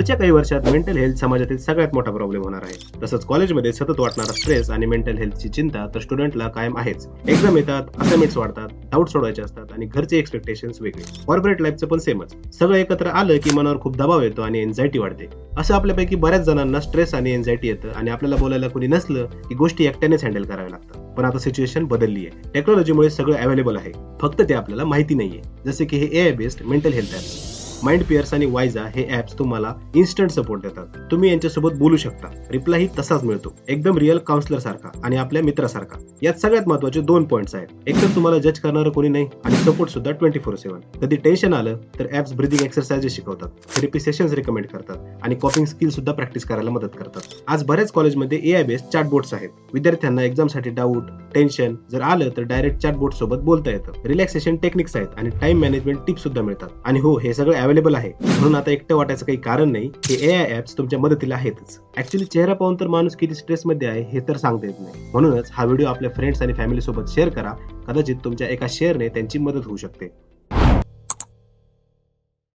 पुढच्या काही वर्षात मेंटल हेल्थ समाजातील सगळ्यात मोठा प्रॉब्लेम होणार आहे. तसंच कॉलेजमध्ये सतत वाटणारा स्ट्रेस आणि मेंटल हेल्थची चिंता तर स्टुडंटला कायम आहेच. एक्झाम येतात, असाइनमेंट्स वाढतात, डाऊट सोडवायचे असतात आणि घरचे एक्सपेक्टेशन्स वेगळे. कॉर्पोरेट लाईफचं पण सेमच. सगळं एकत्र आलं की मनावर खूप दबाव येतो आणि एन्झायटी वाढते. असं आपल्यापैकी बऱ्याच जणांना स्ट्रेस आणि एन्झायटी येतं आणि आपल्याला बोलायला कोणी नसलं की गोष्टी एकट्यानेच हँडल कराव्या लागतात. पण आता सिच्युएशन बदलली आहे. टेक्नॉलॉजीमुळे सगळं अवेलेबल आहे, फक्त ते आपल्याला माहिती नाहीये. जसे की हे AI based mental health apps. Mind pairs आणि वायझा हे ॲप्स तुम्हाला इन्स्टंट सपोर्ट देतात. तुम्ही यांच्यासोबत बोलू शकता, रिप्लायही तसाच मिळतो, एकदम रिअल काउन्सलर सारखा आणि आपल्या मित्रासारखा. यात सगळ्यात महत्त्वाचे 2 पॉईंट्स आहेत. एक तर तुम्हाला जज करणारं कोणी नाही आणि सपोर्ट सुद्धा 24/7. कधी टेन्शन आलं तर ॲप्स ब्रीदिंग एक्सरसाइजेस शिकवतात, थेरपी सेशन्स रिकमेंड करतात आणि कॉपिंग स्किल सुद्धा प्रॅक्टिस करायला मदत करतात. आज बऱ्याच कॉलेजमध्ये AI बेस्ड चॅटबोट्स आहेत. विद्यार्थ्यांना एक्झामसाठी डाऊट, टेन्शन जर आलं तर डायरेक्ट चॅटबोट सोबत बोलता येतं. रिलॅक्सेशन टेक्निक्स आहेत आणि टाइम मॅनेजमेंट टिप्स सुद्धा मिळतात. आणि हो, हे सगळं अवेलेबल आहे, म्हणून आता एकटं वाटायचं काही कारण नाही. हे AI ॲप्स तुमच्या मदतीला आहेतच. ऍक्च्युली चेहरा पाहून तर माणूस किती स्ट्रेस मध्ये आहे हे तर सांगता येत नाही. म्हणूनच हा व्हिडिओ आपल्या फ्रेंड्स आणि फॅमिली सोबत शेअर करा. कदाचित तुमच्या एका शेअरने त्यांची मदत होऊ शकते.